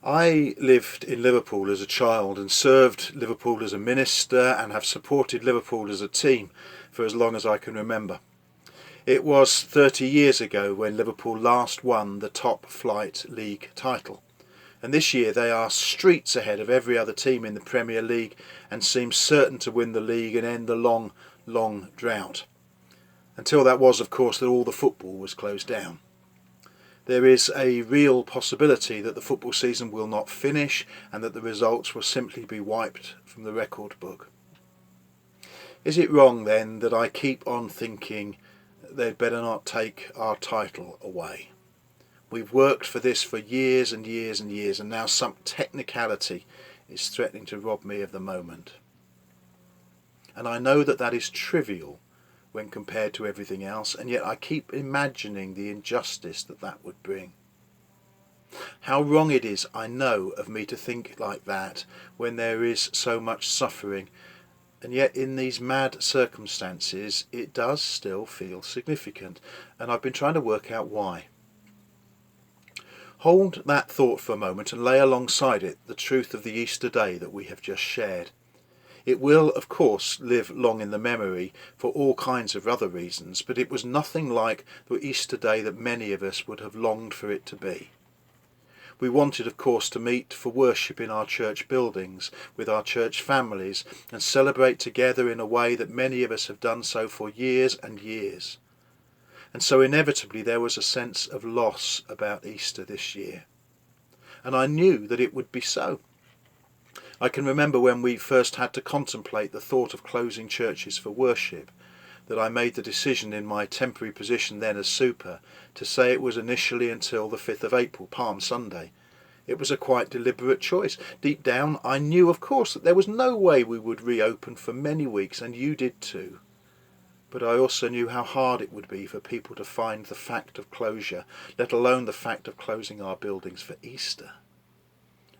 I lived in Liverpool as a child and served Liverpool as a minister and have supported Liverpool as a team for as long as I can remember. It was 30 years ago when Liverpool last won the top flight league title. And this year they are streets ahead of every other team in the Premier League and seem certain to win the league and end the long, long drought. Until that was, of course, that all the football was closed down. There is a real possibility that the football season will not finish and that the results will simply be wiped from the record book. Is it wrong then that I keep on thinking they'd better not take our title away? We've worked for this for years and years and years, and now some technicality is threatening to rob me of the moment. And I know that that is trivial when compared to everything else, and yet I keep imagining the injustice that that would bring. How wrong it is, I know, of me to think like that when there is so much suffering, and yet in these mad circumstances it does still feel significant, and I've been trying to work out why. Hold that thought for a moment and lay alongside it the truth of the Easter day that we have just shared. It will, of course, live long in the memory for all kinds of other reasons, but it was nothing like the Easter day that many of us would have longed for it to be. We wanted, of course, to meet for worship in our church buildings, with our church families, and celebrate together in a way that many of us have done so for years and years. And so inevitably there was a sense of loss about Easter this year. And I knew that it would be so. I can remember when we first had to contemplate the thought of closing churches for worship, that I made the decision in my temporary position then as super to say it was initially until the 5th of April, Palm Sunday. It was a quite deliberate choice. Deep down I knew, of course, that there was no way we would reopen for many weeks, and you did too. But I also knew how hard it would be for people to find the fact of closure, let alone the fact of closing our buildings for Easter.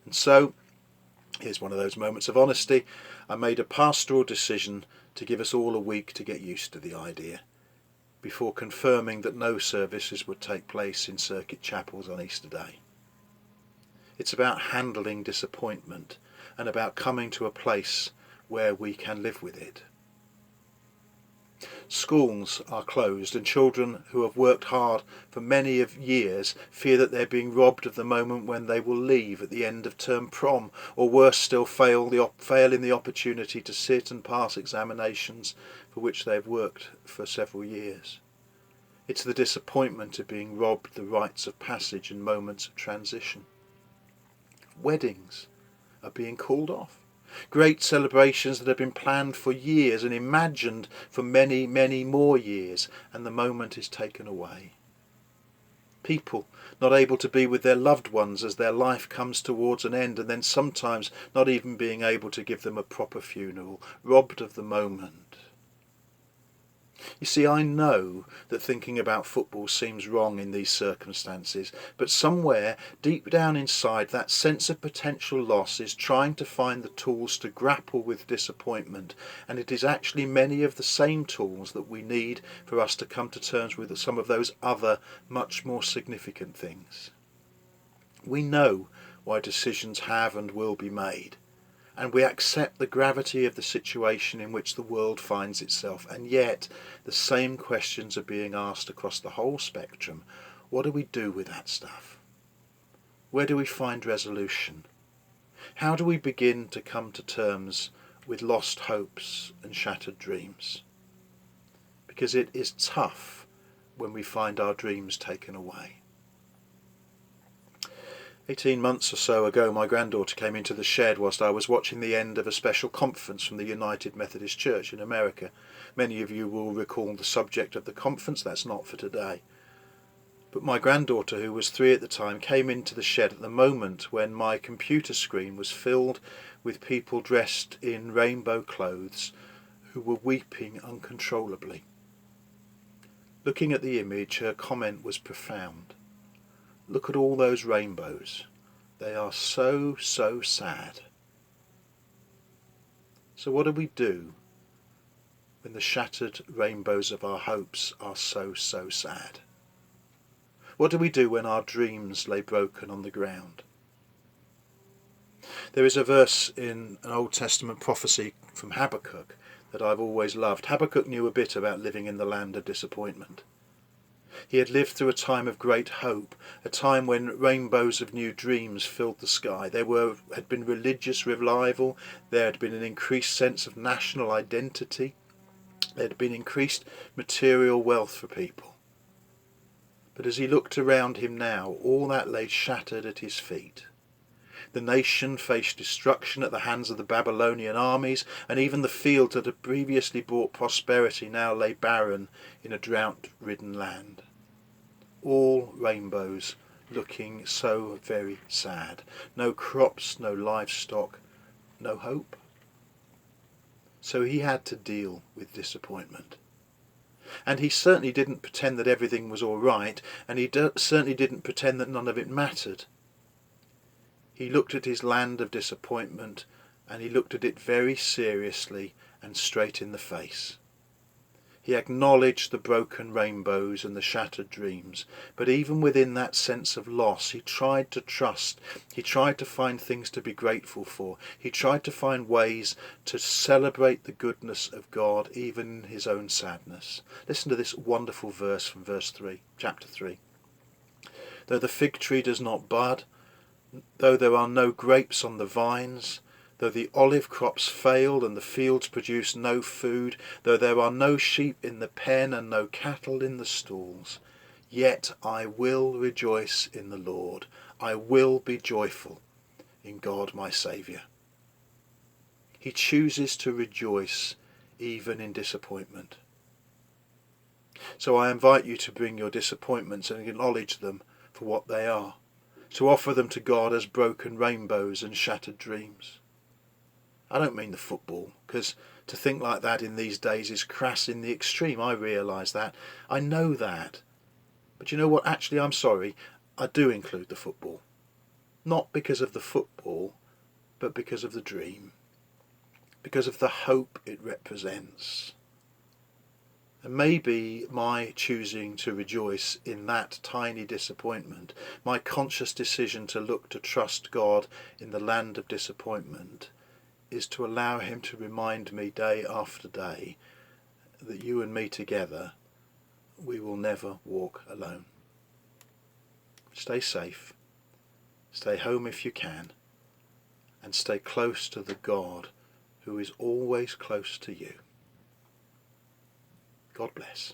And so, here's one of those moments of honesty, I made a pastoral decision to give us all a week to get used to the idea, before confirming that no services would take place in circuit chapels on Easter Day. It's about handling disappointment and about coming to a place where we can live with it. Schools are closed, and children who have worked hard for many of years fear that they're being robbed of the moment when they will leave at the end of term prom, or worse still, fail in the opportunity to sit and pass examinations for which they've worked for several years. It's the disappointment of being robbed the rites of passage and moments of transition. Weddings are being called off. Great celebrations that have been planned for years and imagined for many, many more years, and the moment is taken away. People not able to be with their loved ones as their life comes towards an end, and then sometimes not even being able to give them a proper funeral, robbed of the moment. You see, I know that thinking about football seems wrong in these circumstances, but somewhere deep down inside that sense of potential loss is trying to find the tools to grapple with disappointment, and it is actually many of the same tools that we need for us to come to terms with some of those other, much more significant things. We know why decisions have and will be made, and we accept the gravity of the situation in which the world finds itself, and yet the same questions are being asked across the whole spectrum. What do we do with that stuff? Where do we find resolution? How do we begin to come to terms with lost hopes and shattered dreams? Because it is tough when we find our dreams taken away. 18 months or so ago, my granddaughter came into the shed whilst I was watching the end of a special conference from the United Methodist Church in America. Many of you will recall the subject of the conference. That's not for today. But my granddaughter, who was 3 at the time, came into the shed at the moment when my computer screen was filled with people dressed in rainbow clothes who were weeping uncontrollably. Looking at the image, her comment was profound. Look at all those rainbows. They are so, so sad. So what do we do when the shattered rainbows of our hopes are so, so sad? What do we do when our dreams lay broken on the ground? There is a verse in an Old Testament prophecy from Habakkuk that I've always loved. Habakkuk knew a bit about living in the land of disappointment. He had lived through a time of great hope, a time when rainbows of new dreams filled the sky. There had been religious revival, there had been an increased sense of national identity, there had been increased material wealth for people. But as he looked around him now, all that lay shattered at his feet. The nation faced destruction at the hands of the Babylonian armies, and even the fields that had previously brought prosperity now lay barren in a drought-ridden land. All rainbows, looking so very sad. No crops, no livestock, no hope. So he had to deal with disappointment. And he certainly didn't pretend that everything was all right, and he certainly didn't pretend that none of it mattered. He looked at his land of disappointment, and he looked at it very seriously and straight in the face. He acknowledged the broken rainbows and the shattered dreams, but even within that sense of loss, he tried to trust. He tried to find things to be grateful for. He tried to find ways to celebrate the goodness of God, even in his own sadness. Listen to this wonderful verse from chapter 3. Though the fig tree does not bud, though there are no grapes on the vines, though the olive crops fail and the fields produce no food, though there are no sheep in the pen and no cattle in the stalls, yet I will rejoice in the Lord. I will be joyful in God my Saviour. He chooses to rejoice even in disappointment. So I invite you to bring your disappointments and acknowledge them for what they are, to offer them to God as broken rainbows and shattered dreams. I don't mean the football, because to think like that in these days is crass in the extreme. I realise that. I know that. But you know what? Actually, I'm sorry. I do include the football. Not because of the football, but because of the dream. Because of the hope it represents. And maybe my choosing to rejoice in that tiny disappointment, my conscious decision to look to trust God in the land of disappointment, is to allow him to remind me day after day that you and me together, we will never walk alone. Stay safe, stay home if you can, and stay close to the God who is always close to you. God bless.